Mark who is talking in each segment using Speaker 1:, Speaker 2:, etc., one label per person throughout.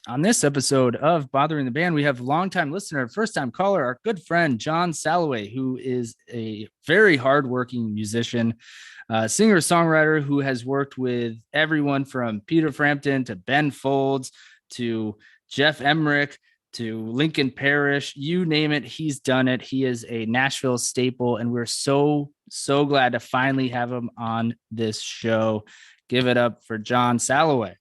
Speaker 1: On this episode of Bothering the Band, we have longtime listener, first-time caller, our good friend, John Salaway, who is a very hardworking musician, singer-songwriter who has worked with everyone from Peter Frampton to Ben Folds to Jeff Emmerich to Lincoln Parrish. You name it, he's done it. He is a Nashville staple, and we're so glad to finally have him on this show. Give it up for John Salaway.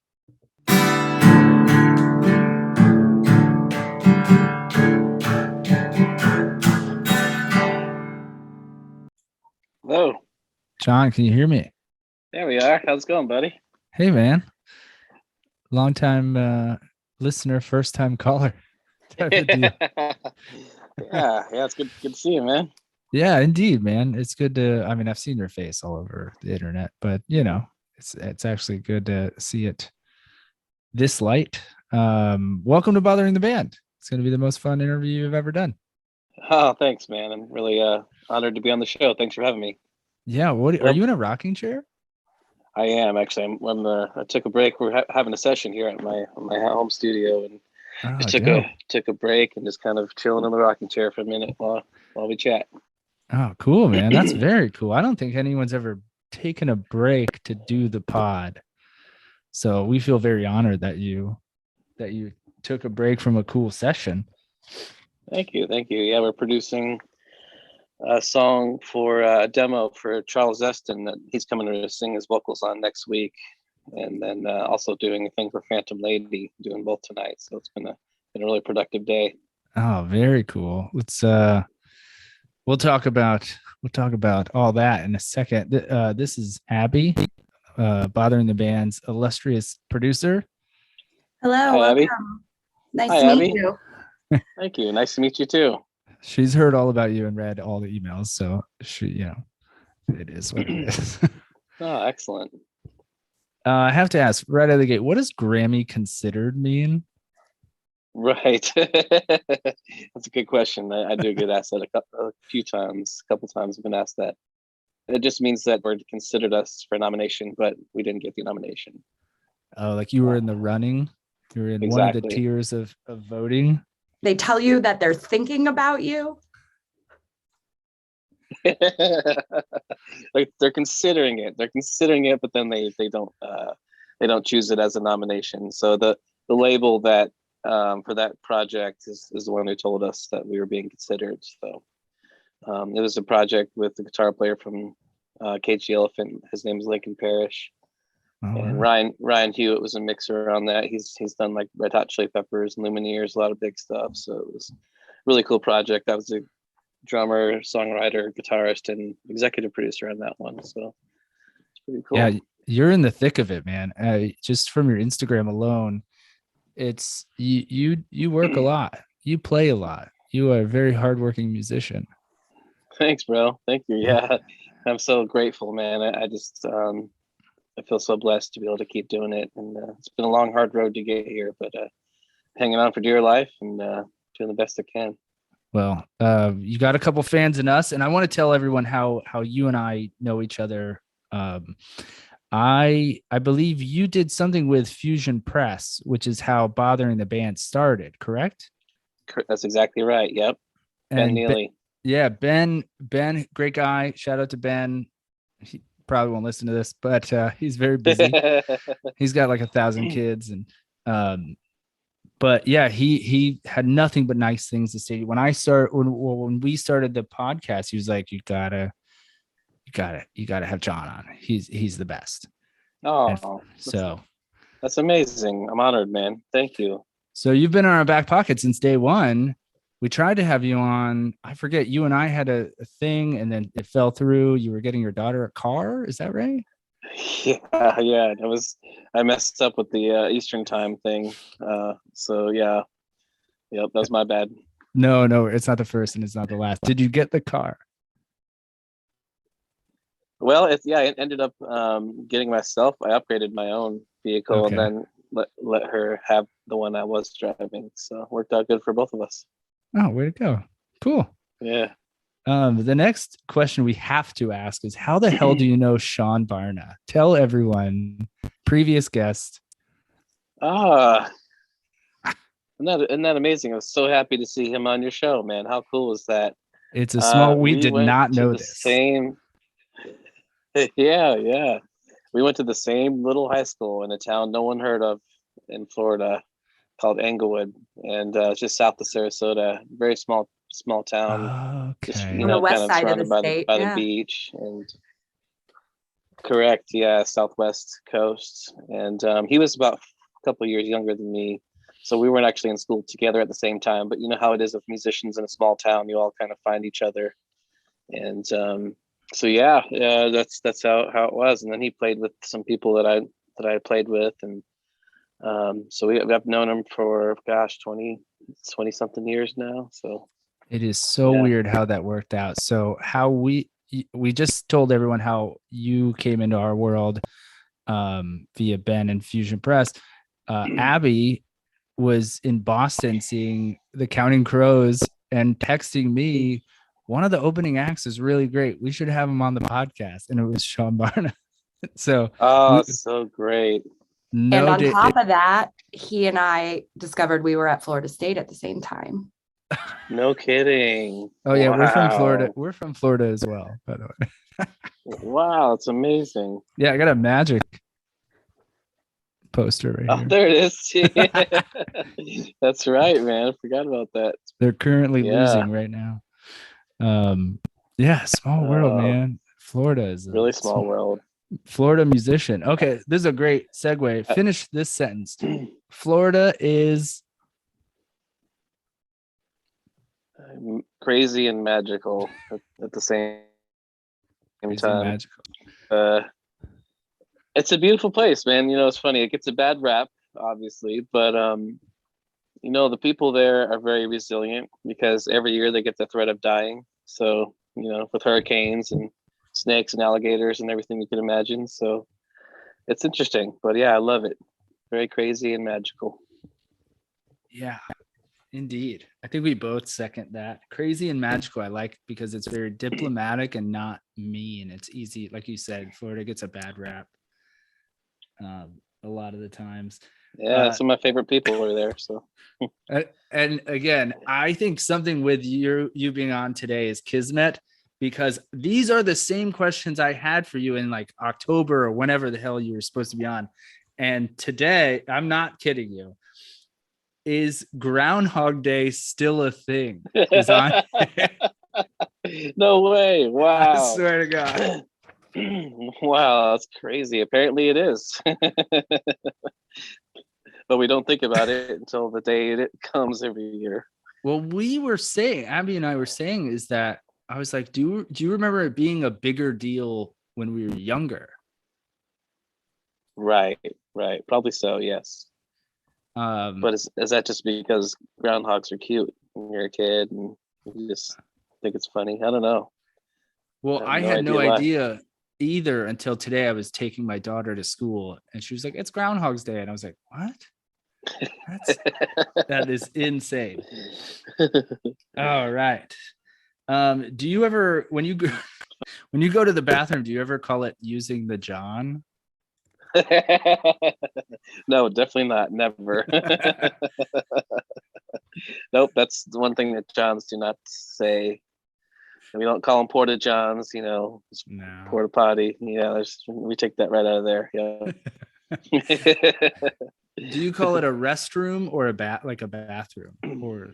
Speaker 2: Hello.
Speaker 1: John, can you hear me?
Speaker 2: There we are. How's it going, buddy?
Speaker 1: Hey, man. Long time listener, first time caller.
Speaker 2: yeah, it's good to see you, man.
Speaker 1: Yeah, indeed, man. It's good to, I've seen your face all over the internet, but it's actually good to see it this light. Welcome to Bothering the Band. It's going to be the most fun interview you've ever done.
Speaker 2: Oh, thanks, man. I'm really honored to be on the show. Thanks for having me.
Speaker 1: Yeah. Are you in a rocking chair?
Speaker 2: I am actually. I took a break. We're having a session here at my home studio, and just took a break and just kind of chilling in the rocking chair for a minute while we chat.
Speaker 1: Oh, cool, man. That's very cool. I don't think anyone's ever taken a break to do the pod, so we feel very honored that you took a break from a cool session.
Speaker 2: Thank you. Yeah, we're producing a song for a demo for Charles Eston that he's coming to sing his vocals on next week, and then also doing a thing for Phantom Lady, doing both tonight. So it's been a really productive day.
Speaker 1: Oh, very cool. Let's we'll talk about all that in a second. This is Abby, Bothering the Band's illustrious producer.
Speaker 3: Hello,
Speaker 2: Hi,
Speaker 3: welcome.
Speaker 2: Abby.
Speaker 3: Nice
Speaker 2: Hi,
Speaker 3: to
Speaker 2: Abby.
Speaker 3: meet you.
Speaker 2: Thank you. Nice to meet you too.
Speaker 1: She's heard all about you and read all the emails, so she, it is what it is.
Speaker 2: Oh, excellent.
Speaker 1: I have to ask right out of the gate, what does Grammy-considered mean?
Speaker 2: Right. That's a good question. I do get asked that a couple times I've been asked that. It just means that word considered us for nomination, but we didn't get the nomination.
Speaker 1: Oh, like you were in the running? You were in
Speaker 2: Exactly.
Speaker 1: one of the tiers of voting?
Speaker 3: They tell you that they're thinking about you.
Speaker 2: Like they're considering it, but then they don't choose it as a nomination. So the label that for that project is the one who told us that we were being considered. So it was a project with the guitar player from Cage the Elephant. His name is Lincoln Parrish. And Ryan Hewitt was a mixer on that. He's done like Red Hot Chili Peppers, Lumineers, a lot of big stuff. So it was a really cool project. I was a drummer, songwriter, guitarist, and executive producer on that one. So it's pretty cool.
Speaker 1: Yeah, you're in the thick of it, man. Just from your Instagram alone, it's you work a lot. You play a lot. You are a very hardworking musician.
Speaker 2: Thanks, bro. Thank you. Yeah, I'm so grateful, man. I just I feel so blessed to be able to keep doing it, and it's been a long, hard road to get here, but hanging on for dear life and doing the best I can.
Speaker 1: Well, you got a couple fans in us, and I want to tell everyone how you and I know each other. I believe you did something with Fusion Press, which is how Bothering the Band started, correct?
Speaker 2: That's exactly right. Yep. Ben Neely.
Speaker 1: Ben, great guy. Shout out to Ben. He probably won't listen to this, but he's very busy. He's got like 1,000 kids, and but yeah, he had nothing but nice things to say. When we started the podcast, he was like, you gotta have John on. He's the best.
Speaker 2: Oh, that's amazing. I'm honored, man. Thank you.
Speaker 1: So you've been on our back pocket since day one. We tried to have you on. I forget, you and I had a thing, and then it fell through. You were getting your daughter a car. Is that right?
Speaker 2: Yeah. I messed up with the Eastern time thing. So yeah. Yep, that was my bad.
Speaker 1: No, it's not the first and it's not the last. Did you get the car?
Speaker 2: Well, it ended up getting myself. I upgraded my own vehicle and then let her have the one I was driving. So it worked out good for both of us.
Speaker 1: Oh, way to go. Cool.
Speaker 2: Yeah.
Speaker 1: The next question we have to ask is, how the hell do you know Sean Barna? Tell everyone, previous guest.
Speaker 2: Isn't that amazing? I was so happy to see him on your show, man. How cool was that?
Speaker 1: It's a small. We
Speaker 2: We
Speaker 1: did
Speaker 2: went
Speaker 1: not
Speaker 2: to
Speaker 1: know
Speaker 2: the
Speaker 1: this.
Speaker 2: same. Yeah. We went to the same little high school in a town no one heard of in Florida called Englewood, and it's just south of Sarasota. Very small town. Just
Speaker 1: Okay.
Speaker 3: On the
Speaker 2: kind
Speaker 3: west
Speaker 2: of
Speaker 3: side of the
Speaker 2: surrounded by
Speaker 3: state.
Speaker 2: the
Speaker 3: Yeah.
Speaker 2: beach. And correct, yeah, southwest coast. And he was about a couple of years younger than me, so we weren't actually in school together at the same time. But you know how it is with musicians in a small town; you all kind of find each other. And so yeah, that's how it was. And then he played with some people that I played with, and so I've known him for 20 something years now. So
Speaker 1: It is so
Speaker 2: Yeah.
Speaker 1: weird how that worked out. So how we just told everyone how you came into our world via Ben and Fusion Press. Abby was in Boston seeing the Counting Crows and texting me, one of the opening acts is really great. We should have him on the podcast. And it was Sean Barna. So
Speaker 2: so great.
Speaker 3: And on top of that, he and I discovered we were at Florida State at the same time.
Speaker 2: No kidding.
Speaker 1: Oh yeah, we're from
Speaker 2: Wow.
Speaker 1: Florida. We're from Florida as well, by the way.
Speaker 2: Wow, it's amazing.
Speaker 1: Yeah, I got a Magic poster right
Speaker 2: Oh,
Speaker 1: here.
Speaker 2: there it is. That's right, man. I forgot about that.
Speaker 1: They're currently
Speaker 2: Yeah.
Speaker 1: losing right now. Yeah, small world, man. Florida is a
Speaker 2: Really small world.
Speaker 1: Florida musician. Okay, this is a great segue. Finish this sentence. Florida is
Speaker 2: crazy and magical at the same time.
Speaker 1: Magical.
Speaker 2: It's a beautiful place, man. You know, it's funny. It gets a bad rap, obviously, but you know, the people there are very resilient because every year they get the threat of dying. So, you know, with hurricanes and snakes and alligators and everything you can imagine. So it's interesting, but yeah, I love it. Very crazy and magical.
Speaker 1: Yeah, indeed. I think we both second that. Crazy and magical. I like because it's very diplomatic and not mean. It's easy. Like you said, Florida gets a bad rap a lot of the times.
Speaker 2: Yeah, some of my favorite people are there. So,
Speaker 1: and again, I think something with you being on today is kismet, because these are the same questions I had for you in like October or whenever the hell you were supposed to be on. And today, I'm not kidding you. Is Groundhog Day still a thing?
Speaker 2: No way. Wow.
Speaker 1: I swear to God.
Speaker 2: Wow, that's crazy. Apparently it is. But we don't think about it until the day it comes every year.
Speaker 1: Well, we were saying, Abby and I were saying, is that I was like, do you remember it being a bigger deal when we were younger?
Speaker 2: Right. Probably so, yes. But is that just because groundhogs are cute when you're a kid and you just think it's funny? I don't know.
Speaker 1: Well, I had no idea either until today. I was taking my daughter to school and she was like, it's Groundhog's Day. And I was like, what? That is insane. All right. Do you ever, when you go to the bathroom, do you ever call it using the John?
Speaker 2: No, definitely not. Never. Nope, that's the one thing that Johns do not say. We don't call them porta johns, you know. No. Porta potty. Yeah, we take that right out of there. Yeah.
Speaker 1: Do you call it a restroom or a bathroom or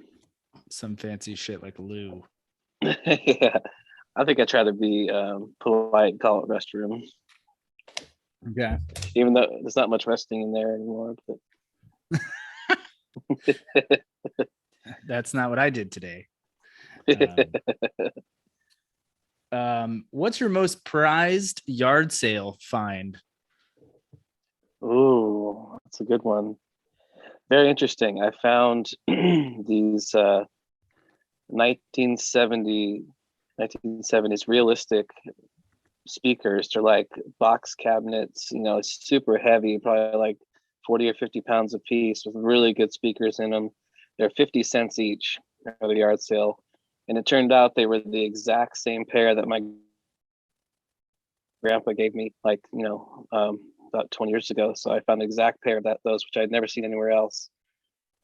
Speaker 1: some fancy shit like loo?
Speaker 2: Yeah, I think I try to be polite and call it restroom.
Speaker 1: Okay.
Speaker 2: Even though there's not much resting in there anymore. But
Speaker 1: that's not what I did today. What's your most prized yard sale find?
Speaker 2: Ooh, that's a good one. Very interesting. I found these 1970s realistic speakers. They're like box cabinets, you know, it's super heavy, probably like 40 or 50 pounds a piece with really good speakers in them. They're 50 cents each at the yard sale. And it turned out they were the exact same pair that my grandpa gave me, like, you know, about 20 years ago. So I found the exact pair of those, which I'd never seen anywhere else.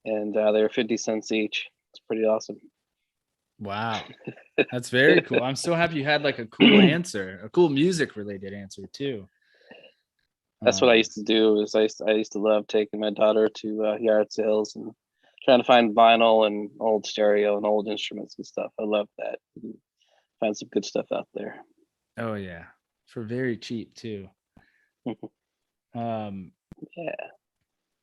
Speaker 2: and they were 50 cents each. It's pretty awesome.
Speaker 1: Wow. That's very cool. I'm so happy you had like a cool answer, a cool music related answer too.
Speaker 2: That's what I used to do. Is I used to love taking my daughter to yard sales and trying to find vinyl and old stereo and old instruments and stuff. I love that. Find some good stuff out there.
Speaker 1: Oh yeah, for very cheap too.
Speaker 2: Yeah.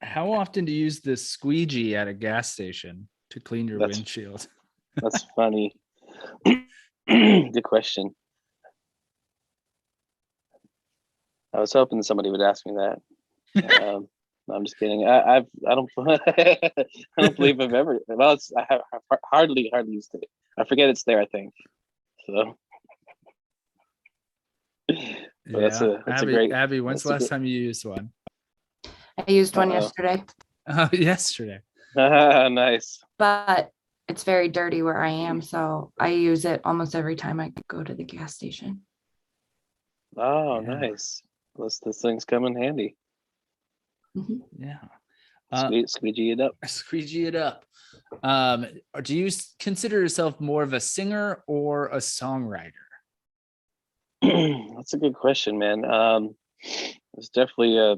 Speaker 1: How often do you use the squeegee at a gas station to clean your windshield?
Speaker 2: That's funny. Good question. I was hoping somebody would ask me that. No, I'm just kidding. I don't I don't believe I've ever. Well, I have hardly used it. I forget it's there, I think. So. But that's a great.
Speaker 1: Abby, when's the last time you used one?
Speaker 3: I used one yesterday.
Speaker 1: Oh, yesterday.
Speaker 2: Nice.
Speaker 3: But it's very dirty where I am, so I use it almost every time I go to the gas station.
Speaker 2: Oh, yeah. Nice. Those things come in handy.
Speaker 3: Mm-hmm.
Speaker 1: Yeah.
Speaker 2: Squeegee it up.
Speaker 1: Squeegee it up. Do you consider yourself more of a singer or a songwriter?
Speaker 2: That's a good question, man. It's definitely a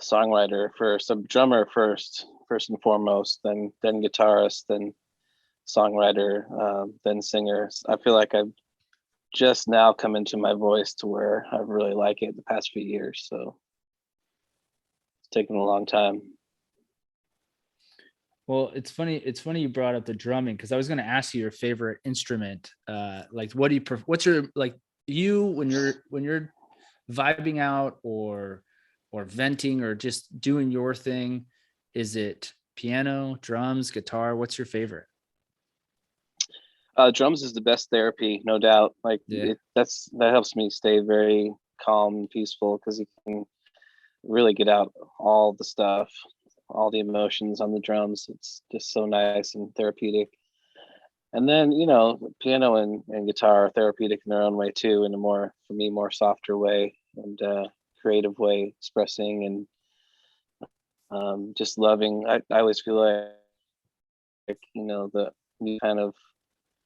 Speaker 2: songwriter first, a drummer first and foremost, then guitarist, then songwriter, then singer. I feel like I've just now come into my voice to where I really like it the past few years. So it's taken a long time.
Speaker 1: Well, it's funny you brought up the drumming, because I was going to ask you your favorite instrument. Like, what's your, like, you when you're vibing out or venting or just doing your thing, is it piano, drums, guitar? What's your favorite?
Speaker 2: Drums is the best therapy, no doubt. Like that helps me stay very calm and peaceful, because you can really get out all the stuff, all the emotions on the drums. It's just so nice and therapeutic. And then, piano and guitar are therapeutic in their own way too, in a more softer way and creative way, expressing and just loving. I always feel like the new kind of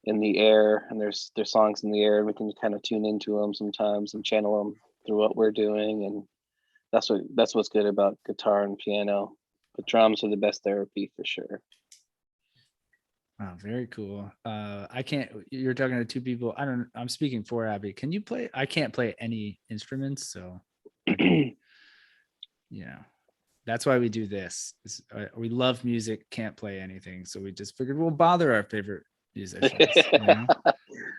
Speaker 2: in the air, and there's songs in the air, and we can kind of tune into them sometimes and channel them through what we're doing, and that's what's good about guitar and piano. But drums are the best therapy for sure.
Speaker 1: Oh, very cool. You're talking to two people. I'm speaking for Abby. Can you play? I can't play any instruments, so that's why we do this. We love music, can't play anything, so we just figured we'll bother our favorite musicians.
Speaker 2: I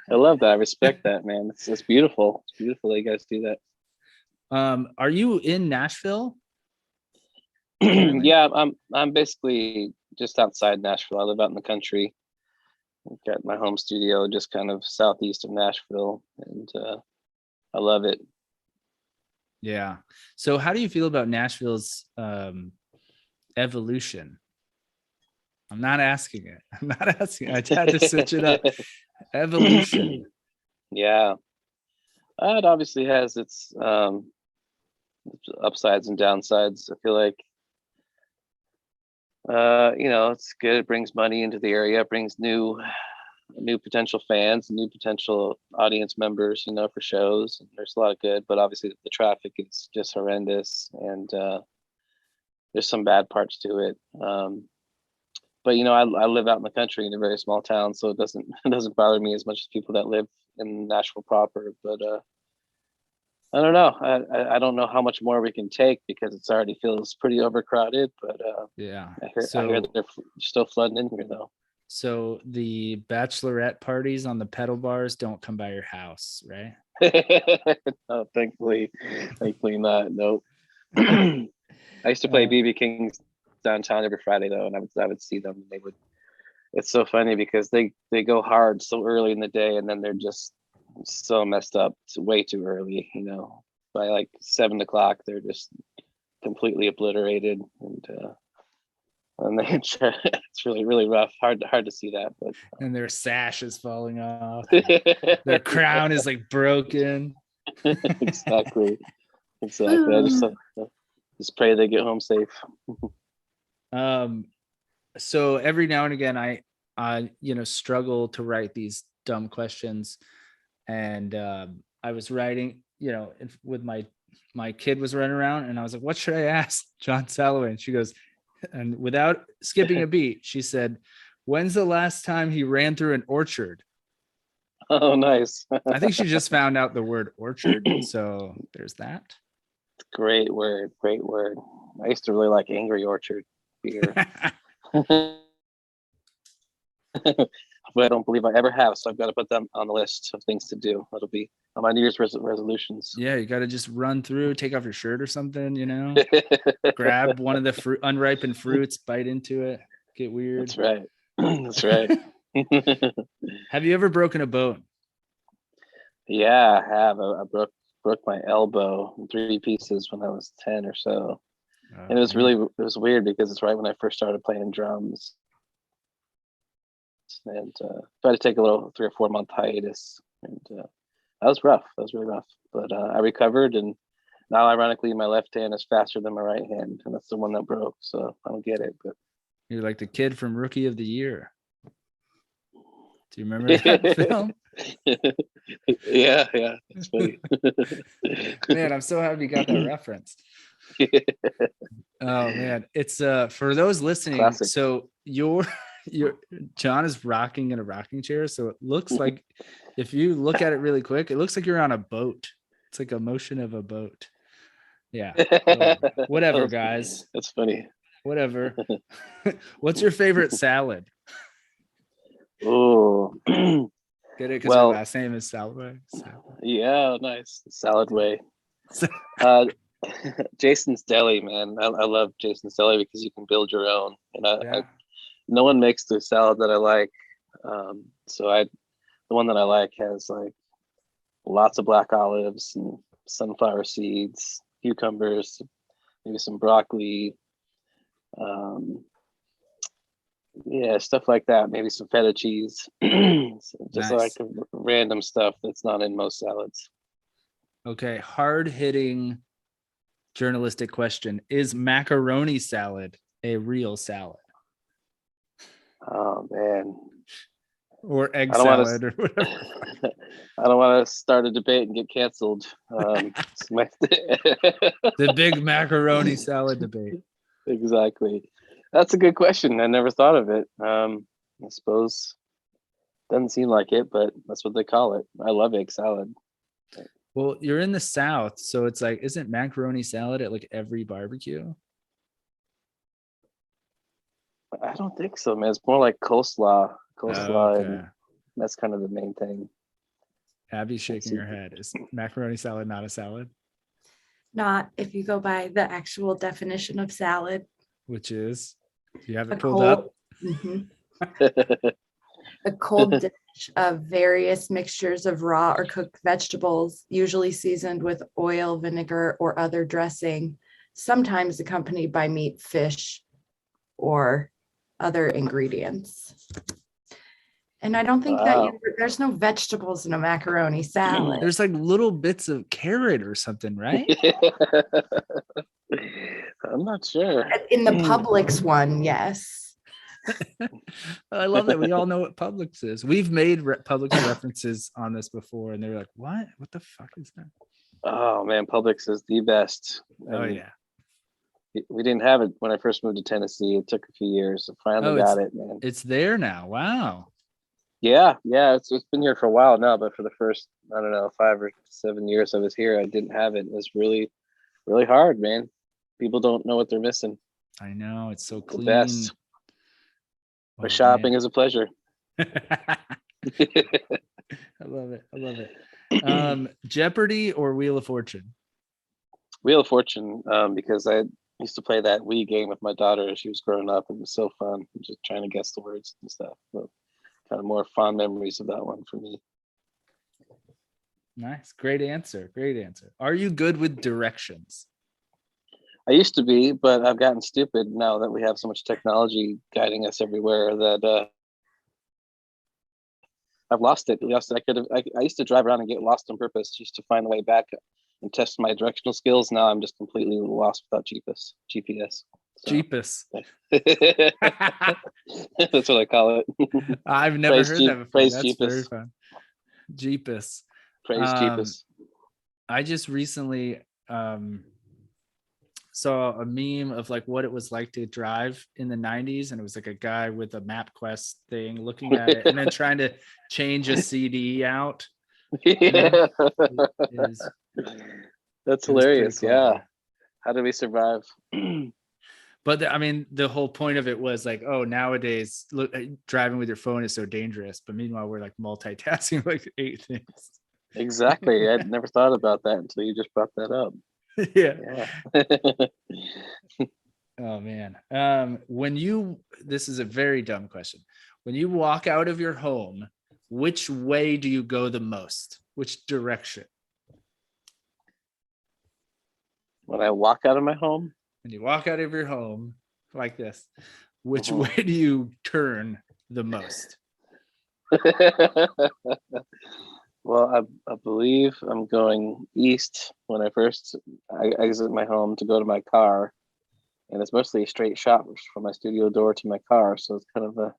Speaker 2: love that. I respect that, man. It's beautiful. It's beautiful that you guys do that.
Speaker 1: Are you in Nashville?
Speaker 2: Yeah, I'm basically just outside Nashville. I live out in the country. I've got my home studio just kind of southeast of Nashville, and I love it.
Speaker 1: Yeah. So how do you feel about Nashville's evolution? I'm not asking it. I had to switch it up. Evolution.
Speaker 2: Yeah. It obviously has its upsides and downsides. I feel like it's good. It brings money into the area, it brings new potential fans, new potential audience members, for shows. And there's a lot of good, but obviously the traffic is just horrendous, and there's some bad parts to it. But I live out in the country in a very small town, so it doesn't bother me as much as people that live in Nashville proper. But I don't know. I don't know how much more we can take, because it already feels pretty overcrowded. But
Speaker 1: yeah,
Speaker 2: I hear that they're still flooding in here though.
Speaker 1: So the bachelorette parties on the pedal bars don't come by your house, right?
Speaker 2: No, thankfully not. Nope. I used to play BB King's downtown every Friday though, and I would see them. They would. It's so funny because they go hard so early in the day, and then they're just so messed up. It's way too early, By like 7 o'clock, they're just completely obliterated, and it's really, really rough. Hard to see that, but
Speaker 1: and their sash is falling off. Their crown is like broken.
Speaker 2: Exactly. I just pray they get home safe.
Speaker 1: So every now and again, I struggle to write these dumb questions, and I was writing, with my kid was running around, and I was like, "What should I ask John Salaway?" And she goes, and without skipping a beat, she said, "When's the last time he ran through an orchard?"
Speaker 2: Oh, nice.
Speaker 1: I think she just found out the word orchard, so there's that.
Speaker 2: Great word. Great word. I used to really like Angry Orchard beer. But I don't believe I ever have, so I've got to put them on the list of things to do. That'll be on my New Year's resolutions.
Speaker 1: Yeah, you got to just run through, take off your shirt or something, grab one of the unripened fruits, bite into it, get weird.
Speaker 2: That's right. That's right.
Speaker 1: Have you ever broken a bone?
Speaker 2: Yeah, I have. I broke my elbow in 3 pieces when I was 10 or so. And it was weird because it's right when I first started playing drums. And tried to take a little 3 or 4 month hiatus, and that was rough. That was really rough, but I recovered, and now ironically my left hand is faster than my right hand, and that's the one that broke. So I don't get it, but
Speaker 1: you're like the kid from Rookie of the Year. Do you remember that film?
Speaker 2: Yeah, it's funny.
Speaker 1: Man, I'm so happy you got that reference. Oh man, it's for those listening. Classic. So John is rocking in a rocking chair, so it looks like, if you look at it really quick, it looks like you're on a boat. It's like a motion of a boat. Yeah. Whatever, guys.
Speaker 2: That's funny.
Speaker 1: Whatever. What's your favorite salad?
Speaker 2: Oh,
Speaker 1: get it because your last name is Salaway.
Speaker 2: Yeah, nice. Salaway. Jason's Deli, man. I love Jason's Deli because you can build your own, and no one makes the salad that I like. So the one that I like has like lots of black olives and sunflower seeds, cucumbers, maybe some broccoli, stuff like that. Maybe some feta cheese. So just nice. Like random stuff that's not in most salads.
Speaker 1: Okay, hard-hitting journalistic question: is macaroni salad a real salad?
Speaker 2: Oh man.
Speaker 1: Or egg salad or whatever.
Speaker 2: I don't want to start a debate and get canceled.
Speaker 1: The big macaroni salad debate.
Speaker 2: Exactly. That's a good question. I never thought of it. I suppose doesn't seem like it, but that's what they call it. I love egg salad.
Speaker 1: Well, you're in the South, so it's like, isn't macaroni salad at like every barbecue?
Speaker 2: I don't think so, man. It's more like coleslaw.
Speaker 1: Okay.
Speaker 2: And that's kind of the main thing.
Speaker 1: Abby's shaking her head. Is macaroni salad not a salad?
Speaker 3: Not if you go by the actual definition of salad.
Speaker 1: Which is? Do you have it pulled up?
Speaker 3: Mm-hmm. A cold dish of various mixtures of raw or cooked vegetables, usually seasoned with oil, vinegar, or other dressing, sometimes accompanied by meat, fish, or other ingredients. And I don't think there's no vegetables in a macaroni salad.
Speaker 1: There's like little bits of carrot or something, right?
Speaker 2: I'm not sure.
Speaker 3: In the Publix one, yes.
Speaker 1: I love that we all know what Publix is. We've made Publix references on this before, and they're like, "What? What the fuck is that?"
Speaker 2: Oh man, Publix is the best.
Speaker 1: Oh yeah.
Speaker 2: We didn't have it when I first moved to Tennessee. It took a few years. I finally got it, man.
Speaker 1: It's there now. Wow.
Speaker 2: Yeah. It's been here for a while now, but for the first, 5 or 7 years I was here, I didn't have it. It was really, really hard, man. People don't know what they're missing.
Speaker 1: I know, it's so clean.
Speaker 2: The best. But shopping is a pleasure.
Speaker 1: I love it. Jeopardy or Wheel of Fortune?
Speaker 2: Wheel of Fortune, because I used to play that Wii game with my daughter as she was growing up. It was so fun, just trying to guess the words and stuff. So kind of more fond memories of that one for me.
Speaker 1: Nice. Great answer. Are you good with directions?
Speaker 2: I used to be, but I've gotten stupid now that we have so much technology guiding us everywhere that I've lost it. I used to drive around and get lost on purpose just to find the way back and test my directional skills. Now I'm just completely lost without GPS. So.
Speaker 1: Jeepus.
Speaker 2: That's what I call it.
Speaker 1: I've never heard that before.
Speaker 2: Praise
Speaker 1: That's
Speaker 2: Jeepus.
Speaker 1: very fun. Jeepus.
Speaker 2: Praise Jeepus.
Speaker 1: I just recently saw a meme of like what it was like to drive in the 90s, and it was like a guy with a MapQuest thing looking at it and then trying to change a CD out.
Speaker 2: Yeah. That's
Speaker 1: It was
Speaker 2: hilarious.
Speaker 1: pretty cool.
Speaker 2: Yeah. How do we survive?
Speaker 1: But I mean, the whole point of it was like, oh, nowadays look, driving with your phone is so dangerous. But meanwhile, we're like multitasking like 8 things.
Speaker 2: Exactly. I'd never thought about that until you just brought that up.
Speaker 1: Yeah.
Speaker 2: Yeah.
Speaker 1: Oh man. This is a very dumb question. When you walk out of your home, which way do you go the most? Which direction?
Speaker 2: When I walk out of my home,
Speaker 1: When you walk out of your home like this, which
Speaker 2: Uh-huh.
Speaker 1: way do you turn the most?
Speaker 2: Well, I believe I'm going east when I exit my home to go to my car, and it's mostly a straight shot from my studio door to my car, so it's kind of a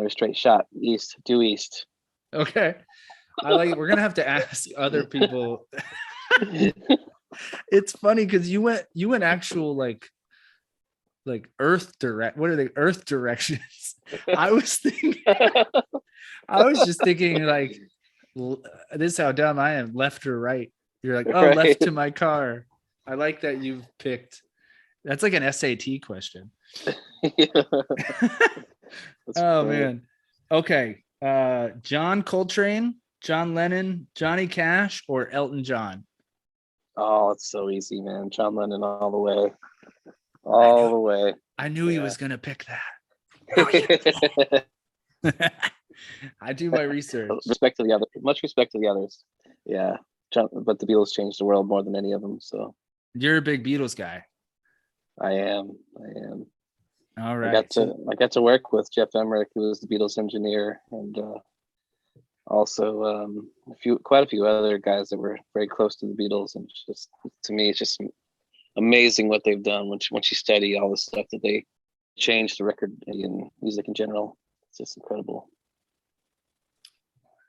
Speaker 2: straight shot east, due east.
Speaker 1: Okay. We're gonna have to ask other people. It's funny because you went actual like earth earth directions. I was just thinking like, this is how dumb I am, left or right. You're like, oh,
Speaker 2: Right.
Speaker 1: left to my car. I like that you've picked. That's like an SAT question.
Speaker 2: Yeah.
Speaker 1: Oh
Speaker 2: funny.
Speaker 1: man. Okay. John Coltrane, John Lennon, Johnny Cash, or Elton John?
Speaker 2: Oh, it's so easy, man. John Lennon all the way. All the way.
Speaker 1: I knew he
Speaker 2: Yeah.
Speaker 1: was gonna pick that. I do my research.
Speaker 2: Much respect to the others. Yeah. But the Beatles changed the world more than any of them. So
Speaker 1: You're a big Beatles guy.
Speaker 2: I am.
Speaker 1: All right.
Speaker 2: I got to work with Jeff Emmerich, who was the Beatles engineer, and also quite a few other guys that were very close to the Beatles. And just to me, it's just amazing what they've done once you study all the stuff that they changed the record and music in general. It's just incredible.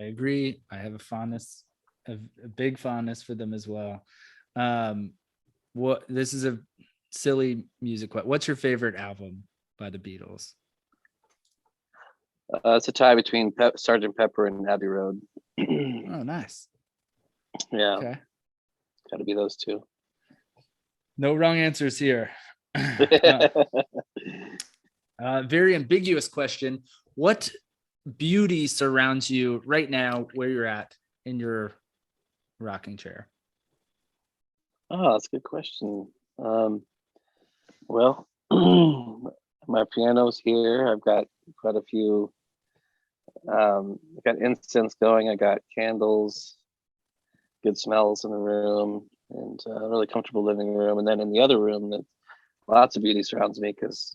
Speaker 1: I agree. I have a big fondness for them as well. This is a silly music question. What's your favorite album by the Beatles?
Speaker 2: It's a tie between Sgt. Pepper and Abbey Road.
Speaker 1: Oh, nice.
Speaker 2: Yeah.
Speaker 1: Okay.
Speaker 2: Got to be those two.
Speaker 1: No wrong answers here. Very ambiguous question. What beauty surrounds you right now where you're at in your rocking chair?
Speaker 2: Oh, that's a good question. Well, my piano's here. I've got quite a few. I've got incense going. I got candles, good smells in the room, and a really comfortable living room. And then in the other room, that lots of beauty surrounds me because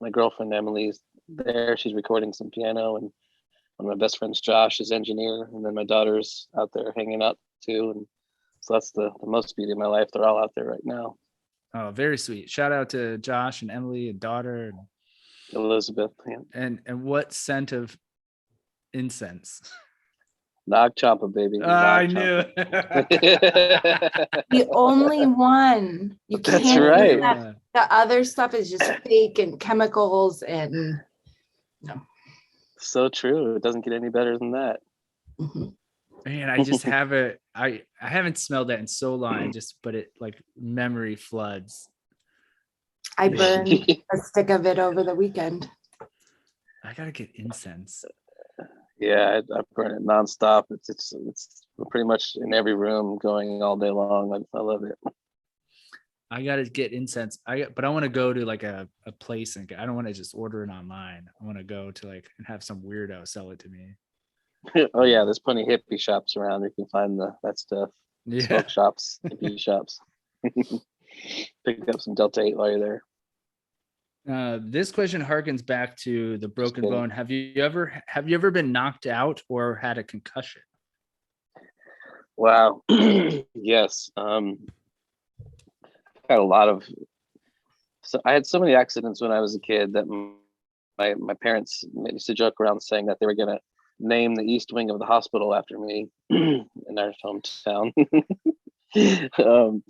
Speaker 2: my girlfriend Emily's there. She's recording some piano, and one of my best friends, Josh, is engineer, and then my daughter's out there hanging out too. And so that's the most beauty of my life. They're all out there right now.
Speaker 1: Oh, very sweet. Shout out to Josh and Emily and daughter and
Speaker 2: Elizabeth. Yeah.
Speaker 1: And what scent of incense?
Speaker 2: Nog Champa, baby.
Speaker 1: I knew it.
Speaker 3: The only one. You
Speaker 2: That's
Speaker 3: can't use
Speaker 2: right.
Speaker 3: that. The other stuff is just fake and chemicals and
Speaker 2: So true. It doesn't get any better than that.
Speaker 3: Mhm.
Speaker 1: Man, I just have it. I haven't smelled that in so long. But it like memory floods.
Speaker 3: I burned a stick of it over the weekend.
Speaker 1: I gotta get incense.
Speaker 2: Yeah, I burn it nonstop. It's pretty much in every room, going all day long. I love it.
Speaker 1: I gotta get incense. But I want to go to like a place and I don't want to just order it online. I want to go to like and have some weirdo sell it to me.
Speaker 2: Oh yeah, there's plenty of hippie shops around. You can find that stuff.
Speaker 1: Yeah.
Speaker 2: Smoke shops, hippie shops. Pick up some Delta 8 while you're there.
Speaker 1: This question harkens back to the broken bone. Have you ever been knocked out or had a concussion?
Speaker 2: Wow. Yes. Had a lot of so I had so many accidents when I was a kid that my parents used to joke around saying that they were gonna name the east wing of the hospital after me in our hometown. um,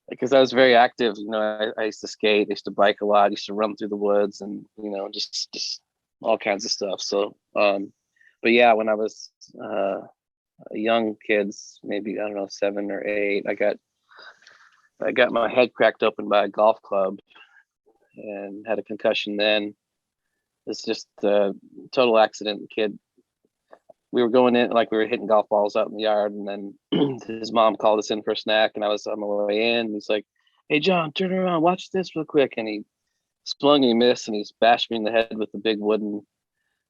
Speaker 2: because I was very active. I used to skate, I used to bike a lot, I used to run through the woods, and just all kinds of stuff. So, but yeah, when I was a young kids, maybe I don't know 7 or 8, I got my head cracked open by a golf club and had a concussion. Then it's just a total accident. Kid, we were going in, like we were hitting golf balls out in the yard, and then his mom called us in for a snack, and I was on my way in, and he's like, "Hey John, turn around, watch this real quick." And he swung, and he missed, and he's bashed me in the head with the big wooden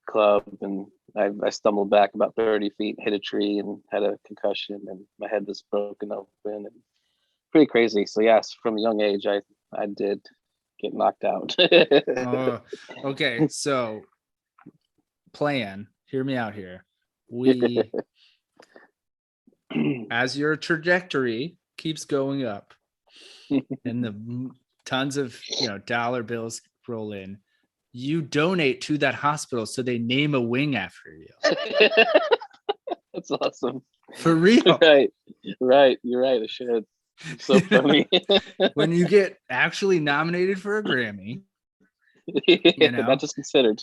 Speaker 2: club, and I stumbled back about 30 feet, hit a tree, and had a concussion, and my head was broken open, and pretty crazy. So yes, from a young age, I did get knocked out.
Speaker 1: Oh, okay. So hear me out here. We, as your trajectory keeps going up and the tons of dollar bills roll in, you donate to that hospital so they name a wing after you.
Speaker 2: That's awesome.
Speaker 1: For real.
Speaker 2: Right. You're right. I should. So funny.
Speaker 1: When you get actually nominated for a Grammy,
Speaker 2: not just considered.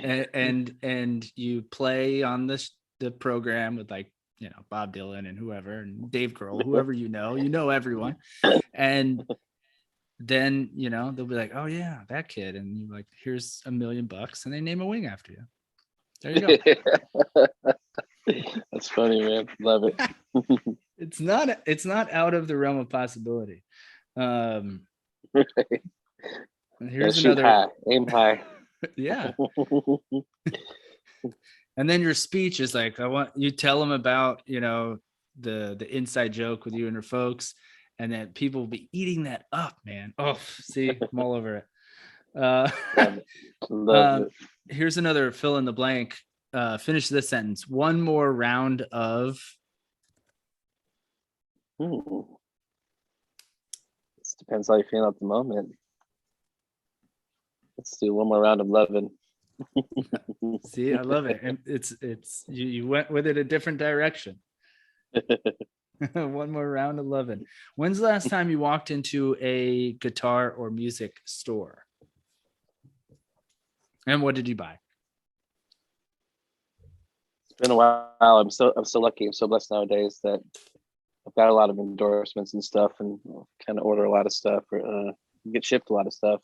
Speaker 1: and you play on the program with Bob Dylan and whoever, and Dave Grohl, whoever everyone, and then they'll be like, "Oh yeah, that kid," and you're like, "Here's $1 million," and they name a wing after you. There you go.
Speaker 2: That's funny, man. Love it.
Speaker 1: It's not out of the realm of possibility.
Speaker 2: Right.
Speaker 1: Here's
Speaker 2: shoot
Speaker 1: another
Speaker 2: high, aim high.
Speaker 1: Yeah. And then your speech is like, I want you tell them about the inside joke with you and your folks, and then people will be eating that up, man. Oh, see, I'm all over it.
Speaker 2: Love it.
Speaker 1: Here's another fill in the blank. Finish this sentence. One more round of.
Speaker 2: This depends how you feel at the moment. Let's do one more round of loving.
Speaker 1: See, I love it. And it's you went with it a different direction. One more round of loving. When's the last time you walked into a guitar or music store? And what did you buy?
Speaker 2: It's been a while. I'm so lucky. I'm so blessed nowadays that I've got a lot of endorsements and stuff, and kind of order a lot of stuff, or get shipped a lot of stuff.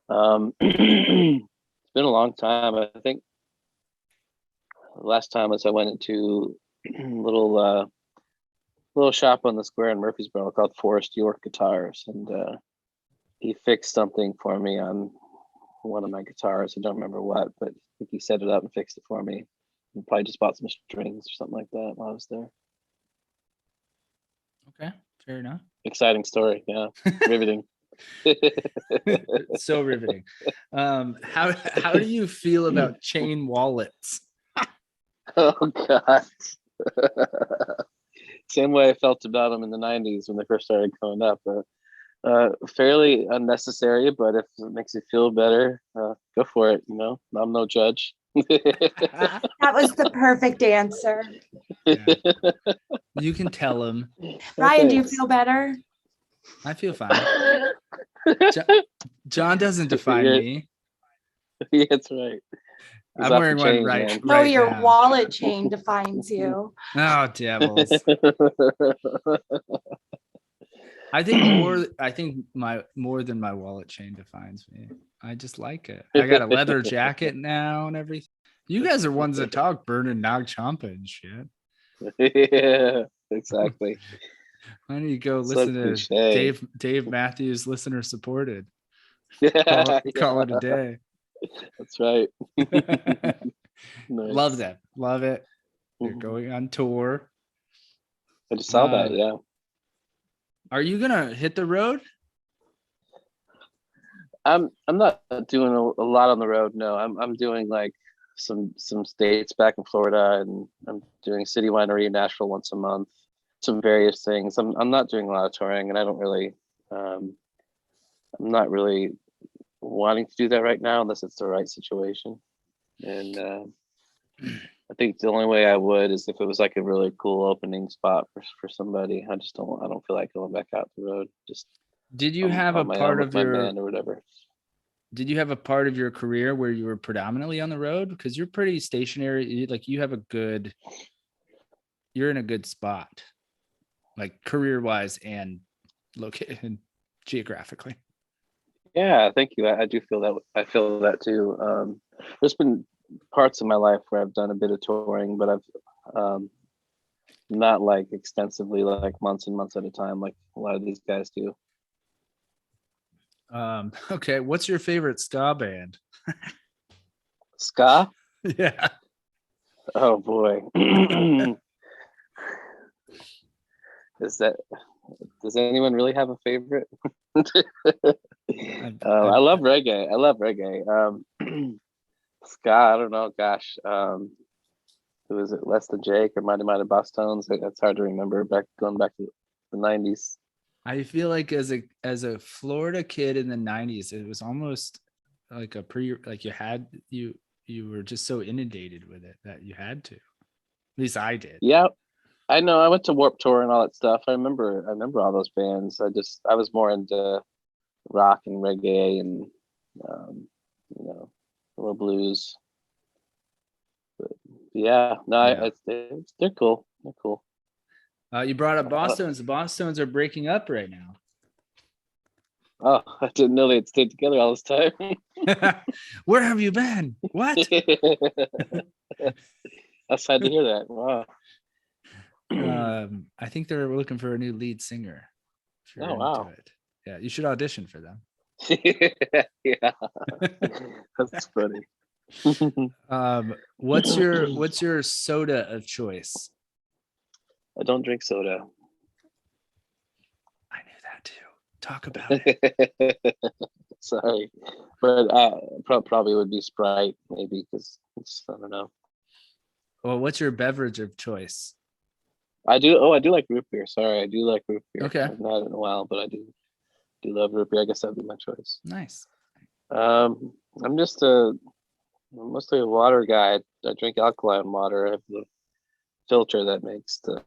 Speaker 2: It's been a long time. I think the last time was I went into a little shop on the square in Murfreesboro called Forrest York Guitars, and he fixed something for me on one of my guitars. I don't remember what, but I think he set it up and fixed it for me. And probably just bought some strings or something like that while I was there.
Speaker 1: Okay, fair enough.
Speaker 2: Exciting story, yeah. Riveting.
Speaker 1: So riveting. How do you feel about chain wallets?
Speaker 2: Oh God. Same way I felt about them in the 90s when they first started coming up. Fairly unnecessary, but if it makes you feel better, go for it. I'm no judge.
Speaker 3: That was the perfect answer.
Speaker 1: Yeah. You can tell him.
Speaker 3: Ryan, do you feel better?
Speaker 1: I feel fine. John doesn't define me.
Speaker 2: Yeah, that's right.
Speaker 1: I'm wearing one right.
Speaker 3: No, your
Speaker 1: now.
Speaker 3: wallet chain defines you.
Speaker 1: Oh, devils. I think more than my wallet chain defines me. I just like it. I got a leather jacket now and everything. You guys are ones that talk burning Nag Champa and shit.
Speaker 2: Yeah, exactly.
Speaker 1: Why don't you go listen to Dave Matthews, listener supported? Call it a day.
Speaker 2: That's right.
Speaker 1: Nice.
Speaker 2: Nice.
Speaker 1: Love that. Love it. You're going on tour.
Speaker 2: I just saw that, yeah.
Speaker 1: Are you gonna hit the road?
Speaker 2: I'm not doing a lot on the road. No, I'm doing like some states back in Florida, and I'm doing City Winery in Nashville once a month. Some various things. I'm not doing a lot of touring, and I don't really I'm not really wanting to do that right now unless it's the right situation. And I think the only way I would is if it was like a really cool opening spot for somebody. I don't feel like going back out the road. Just
Speaker 1: Did you have a
Speaker 2: on my
Speaker 1: part
Speaker 2: own
Speaker 1: of
Speaker 2: with my
Speaker 1: your
Speaker 2: band or whatever.
Speaker 1: did you have a part of your career where you were predominantly on the road? Because you're pretty stationary. Like you have you're in a good spot, like career wise and located geographically.
Speaker 2: Yeah, thank you. I do feel that. I feel that too. There's been parts of my life where I've done a bit of touring, but I've not like extensively, like months and months at a time, like a lot of these guys do.
Speaker 1: Okay. What's your favorite ska band?
Speaker 2: Ska?
Speaker 1: Yeah.
Speaker 2: Oh boy. Does anyone really have a favorite? I love reggae. I love reggae. Ska, I don't know. Gosh, who is it? Less Than Jake or Mighty Mighty Boss Tones? It's hard to remember. Going back to the '90s.
Speaker 1: I feel like as a Florida kid in the 90s, it was almost like you were just so inundated with it that you had to. At least I did.
Speaker 2: Yeah, I know. I went to Warped Tour and all that stuff. I remember all those bands. I was more into rock and reggae and a little blues. But yeah, no,
Speaker 1: Yeah.
Speaker 2: they're cool. They're cool.
Speaker 1: You brought up Boston's. The Boston's are breaking up right now.
Speaker 2: Oh, I didn't know they had stayed together all this time.
Speaker 1: Where have you been? What?
Speaker 2: I'm sad to hear that. Wow.
Speaker 1: I think they're looking for a new lead singer. If you're
Speaker 2: wow.
Speaker 1: it. Yeah, you should audition for them.
Speaker 2: Yeah. That's funny.
Speaker 1: What's your soda of choice?
Speaker 2: I don't drink soda.
Speaker 1: I knew that too. Talk about it.
Speaker 2: Sorry, but probably would be Sprite, maybe, because I don't know.
Speaker 1: Well, what's your beverage of choice?
Speaker 2: I do like root beer. Sorry, I do like root beer.
Speaker 1: Okay.
Speaker 2: I've not had it in a while, but I do love root beer. I guess that'd be my choice.
Speaker 1: Nice.
Speaker 2: I'm just mostly a water guy. I drink alkaline water. I have the filter that makes the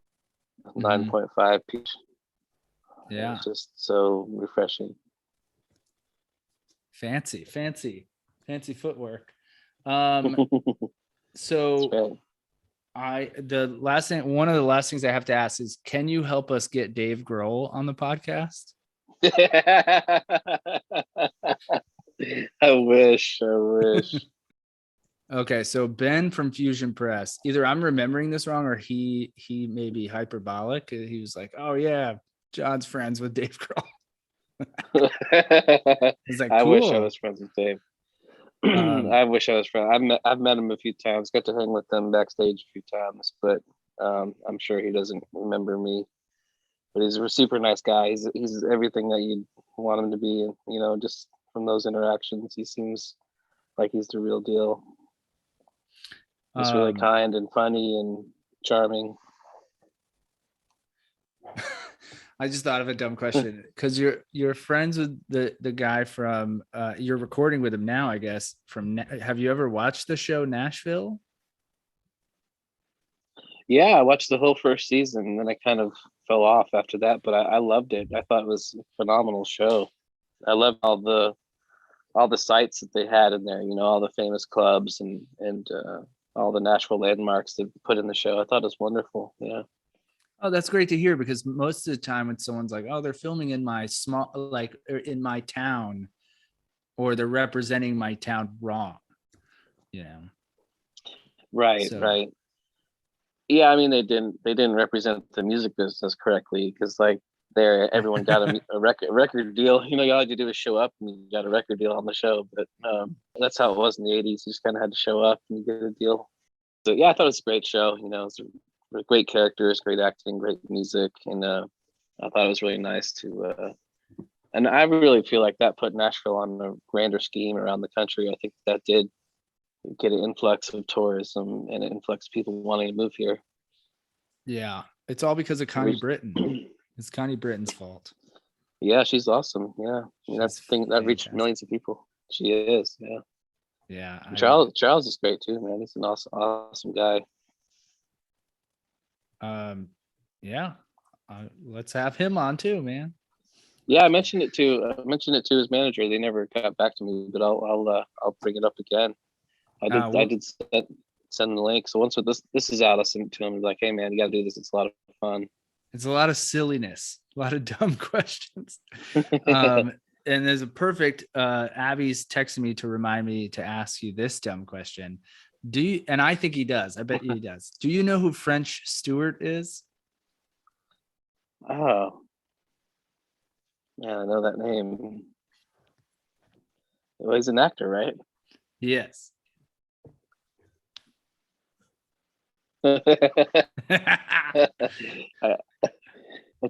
Speaker 2: 9.5 pH.
Speaker 1: Yeah.
Speaker 2: It's just so refreshing.
Speaker 1: Fancy footwork. So one of the last things I have to ask is, can you help us get Dave Grohl on the podcast?
Speaker 2: I wish.
Speaker 1: Okay, so Ben from Fusion Press. Either I'm remembering this wrong or he may be hyperbolic. He was like, "Oh yeah, John's friends with Dave Grohl." He's like, cool.
Speaker 2: I wish I was friends with Dave. I wish I was friends. I've met him a few times. Got to hang with him backstage a few times, but I'm sure he doesn't remember me. But he's a super nice guy. He's everything that you'd want him to be. And, just from those interactions, he seems like he's the real deal. He's really kind and funny and charming.
Speaker 1: I just thought of a dumb question because you're friends with the guy from you're recording with him now, I guess. Have you ever watched the show Nashville?
Speaker 2: Yeah, I watched the whole first season, and then I kind of fell off after that. But I loved it. I thought it was a phenomenal show. I loved all the sites that they had in there. All the famous clubs and all the Nashville landmarks they put in the show. I thought it was wonderful. Yeah.
Speaker 1: Oh, that's great to hear, because most of the time when someone's like, "Oh, they're filming in my in my town," or they're representing my town wrong,
Speaker 2: Right. Yeah, I mean they didn't represent the music business correctly, because everyone got a record deal. All you do is show up and you got a record deal on the show. But that's how it was in the '80s. You just kind of had to show up and you get a deal. So yeah, I thought it was a great show. It's great characters, great acting, great music, and I thought it was really nice to. And I really feel like that put Nashville on a grander scheme around the country. I think that did get an influx of tourism and an influx of people wanting to move here.
Speaker 1: Yeah, it's all because of Connie Britton. It's Connie Britton's fault.
Speaker 2: Yeah, she's awesome. Yeah, I mean, that's
Speaker 1: She's
Speaker 2: the thing that reached
Speaker 1: fantastic.
Speaker 2: millions of people. She is. Yeah.
Speaker 1: Yeah,
Speaker 2: Charles is great too, man. He's an awesome guy.
Speaker 1: yeah. Let's have him on too, man.
Speaker 2: Yeah, I mentioned it to his manager. They never got back to me, but I'll bring it up again. I did send the link. So once this is out, I'll send it to him. Like, hey man, you got to do this. It's a lot of fun.
Speaker 1: It's a lot of silliness, a lot of dumb questions. And there's a perfect Abby's texting me to remind me to ask you this dumb question. Do you, and I think he does, I bet you he does. Do you know who French Stewart is?
Speaker 2: Oh, yeah, I know that name. Well, he's an actor, right?
Speaker 1: Yes.
Speaker 2: I'm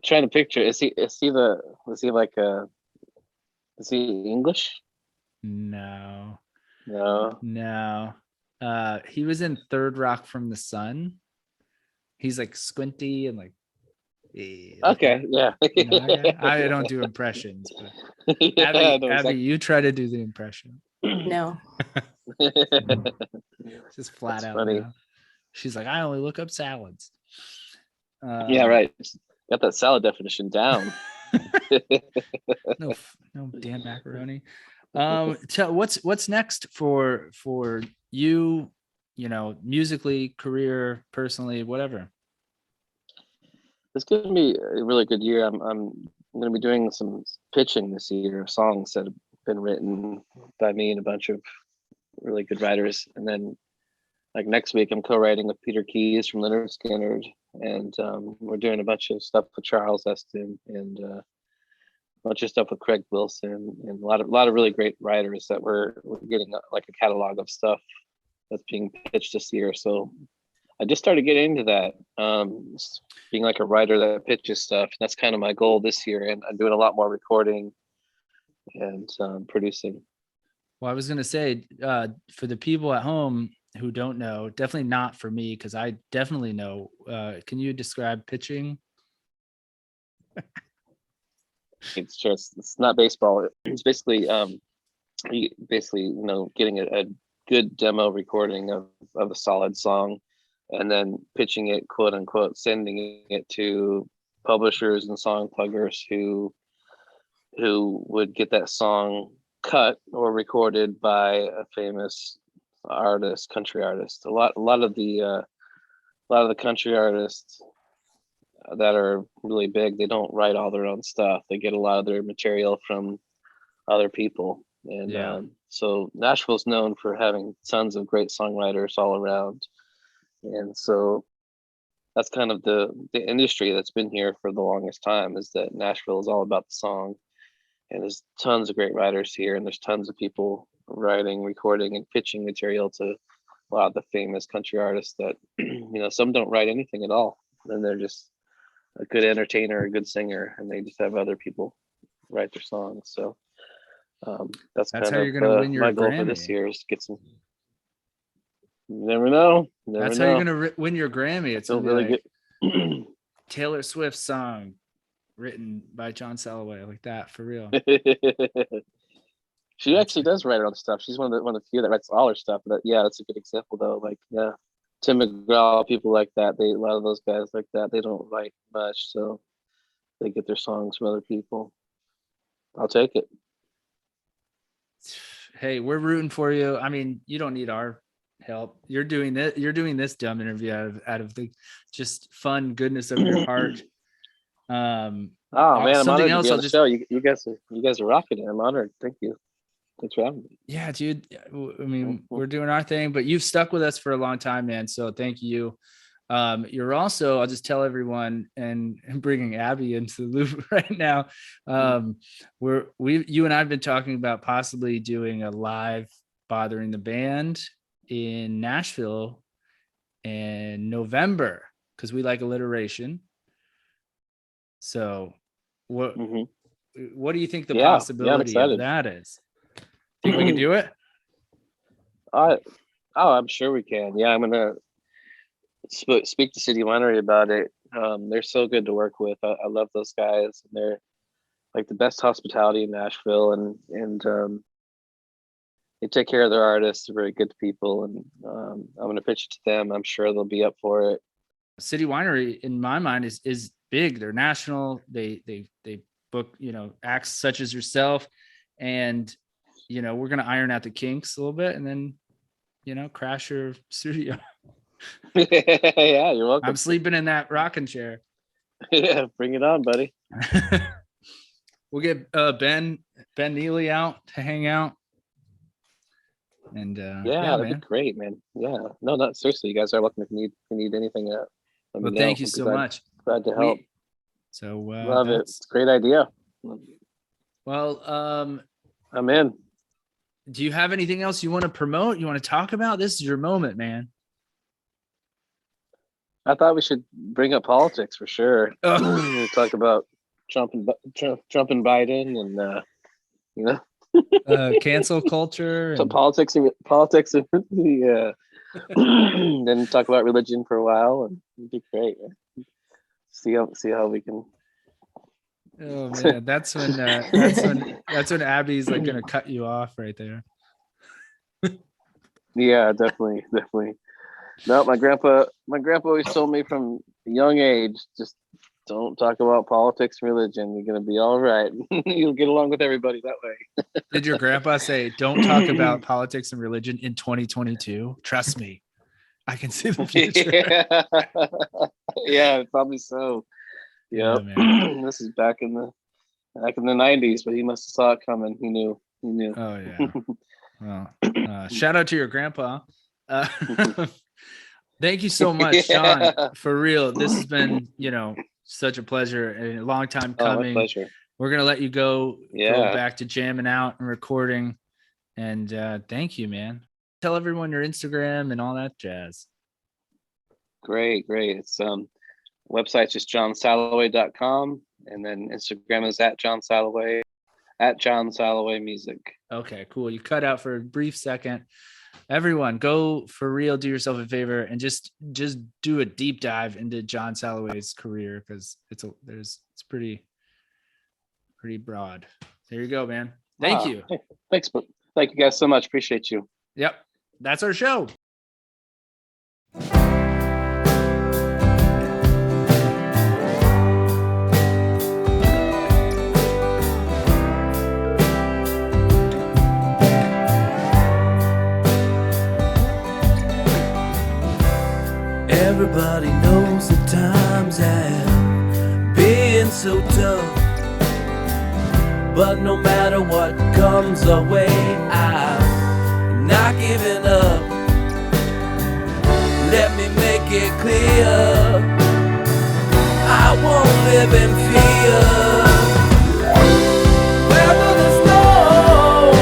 Speaker 2: trying to picture. Is he English?
Speaker 1: No. He was in Third Rock from the Sun. He's like squinty and like
Speaker 2: okay, yeah.
Speaker 1: I don't do impressions, but
Speaker 2: Yeah,
Speaker 1: Abby, you try to do the impression.
Speaker 3: No.
Speaker 1: Just flat
Speaker 2: That's
Speaker 1: out
Speaker 2: funny.
Speaker 1: now. She's like, I only look up salads.
Speaker 2: Yeah, right. Got that salad definition down.
Speaker 1: no damn macaroni. What's next for you? You know, musically, career, personally, whatever.
Speaker 2: It's going to be a really good year. I'm going to be doing some pitching this year of songs that have been written by me and a bunch of really good writers. And then, like next week, I'm co-writing with Peter Keys from Leonard Skinner, and we're doing a bunch of stuff with Charles Eston and a bunch of stuff with Craig Wilson and a lot of really great writers that we're getting like a catalog of stuff that's being pitched this year. So I just started getting into that, being like a writer that pitches stuff. That's kind of my goal this year, and I'm doing a lot more recording and producing.
Speaker 1: Well, I was going to say, for the people at home who don't know, definitely not for me, because I definitely know. Can you describe pitching?
Speaker 2: It's not baseball. It's basically getting a good demo recording of a solid song, and then pitching it, quote unquote, sending it to publishers and song pluggers who would get that song cut or recorded by a famous artist, country artist. A lot of the country artists that are really big, they don't write all their own stuff. They get a lot of their material from other people. And so Nashville's known for having tons of great songwriters all around. And so that's kind of the industry that's been here for the longest time, is that Nashville is all about the song. And there's tons of great writers here, and there's tons of people writing, recording, and pitching material to a lot of the famous country artists that, some don't write anything at all. And they're just a good entertainer, a good singer, and they just have other people write their songs. So that's kind
Speaker 1: how
Speaker 2: of
Speaker 1: you're going to win your
Speaker 2: my goal
Speaker 1: Grammy.
Speaker 2: for this year, is get some. You never know.
Speaker 1: That's how you're going to win your Grammy. It's
Speaker 2: really
Speaker 1: like
Speaker 2: good.
Speaker 1: Taylor Swift song written by John Salaway, like that, for real.
Speaker 2: She actually does write her own stuff. She's one of the few that writes all her stuff. But yeah, that's a good example though. Like, yeah, Tim McGraw, people like that. A lot of those guys like that, they don't write much, so they get their songs from other people. I'll take it.
Speaker 1: Hey, we're rooting for you. I mean, you don't need our help. You're doing this dumb interview out of the just fun goodness of your heart.
Speaker 2: Oh man, I'm honored to be on the show. You guys are rocking it. I'm honored. Thank you. Thanks for having me.
Speaker 1: Yeah, dude. I mean, we're doing our thing, but you've stuck with us for a long time, man. So thank you. You're also, I'll just tell everyone, and bringing Abby into the loop right now. You and I've been talking about possibly doing a live Bothering the Band in Nashville in November, because we like alliteration. So what do you think the possibility of that is? Think we can do it?
Speaker 2: I'm sure we can. Yeah, I'm gonna speak to City Winery about it. They're so good to work with. I love those guys, and like the best hospitality in Nashville, and they take care of their artists. They're very good people, and I'm going to pitch it to them. I'm sure they'll be up for it.
Speaker 1: City Winery, in my mind, is big. They're national. They book, acts such as yourself, and we're gonna iron out the kinks a little bit, and then crash your studio.
Speaker 2: Yeah, you're welcome.
Speaker 1: I'm sleeping in that rocking chair.
Speaker 2: Yeah, bring it on, buddy.
Speaker 1: We'll get Ben Neely out to hang out. And
Speaker 2: yeah, that'd be great, man. Yeah, no, not seriously. You guys are welcome if you need anything.
Speaker 1: Well, thank you so much.
Speaker 2: Glad to help. Love it. It's a great idea.
Speaker 1: Well,
Speaker 2: I'm in.
Speaker 1: Do you have anything else you want to promote? You want to talk about? This is your moment, man.
Speaker 2: I thought we should bring up politics for sure. We talk about Trump and Biden, and
Speaker 1: cancel culture.
Speaker 2: So politics, and the then talk about religion for a while, and it'd be great. Man. See how we can.
Speaker 1: Oh man, that's when Abby's like gonna cut you off right there.
Speaker 2: Yeah, definitely. No, my grandpa always told me from a young age, just don't talk about politics and religion. You're gonna be all right. You'll get along with everybody that way.
Speaker 1: Did your grandpa say, "Don't talk about politics and religion in 2022"? Trust me, I can see the future.
Speaker 2: Yeah, probably so. Yeah, this is back in the 90s, but he must have saw it coming. He knew.
Speaker 1: Oh yeah. Well, shout out to your grandpa. Thank you so much, Sean. For real, this has been such a pleasure and a long time coming.
Speaker 2: My pleasure.
Speaker 1: We're gonna let you go back to jamming out and recording. And thank you, man. Tell everyone your Instagram and all that jazz.
Speaker 2: Great. It's website's just johnsalaway.com, and then Instagram is at John Salaway, at John Salaway Music.
Speaker 1: Okay, cool. You cut out for a brief second. Everyone, go for real. Do yourself a favor and just do a deep dive into John Salaway's career, because it's pretty broad. There you go, man. Thank you.
Speaker 2: Thanks. Thank you guys so much. Appreciate you.
Speaker 1: Yep, that's our show.
Speaker 4: Everybody knows the times have been so tough, but no matter what comes our way, I'm not giving up. Let me make it clear, I won't live in fear. Whether the storm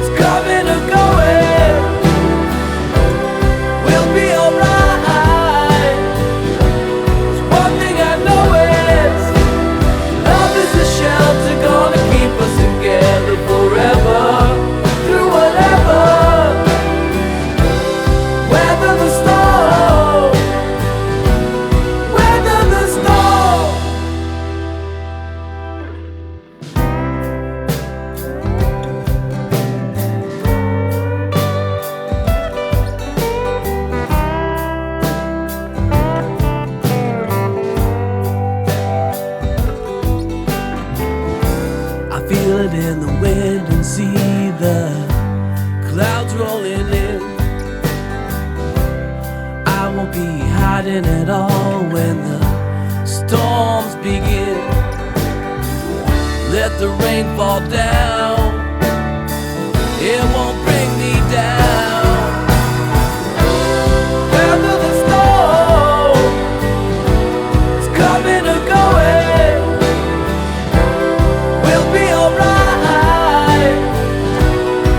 Speaker 4: is coming or going, we'll be alright. At all when the storms begin, let the rain fall down, it won't bring me down. Whether the storm is coming or going, we'll be alright.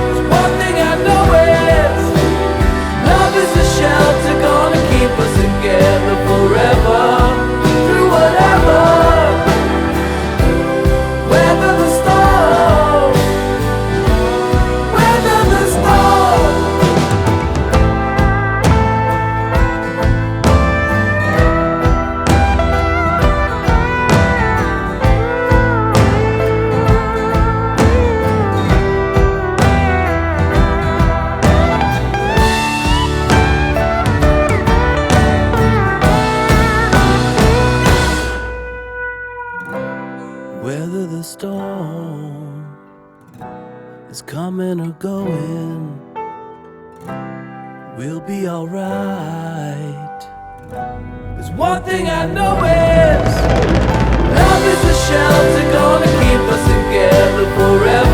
Speaker 4: There's one thing I know is love is a shelter gonna keep us together forever, through whatever. Weather the storm, weather the going, we'll be alright. There's one thing I know is love is a shelter gonna keep us together forever.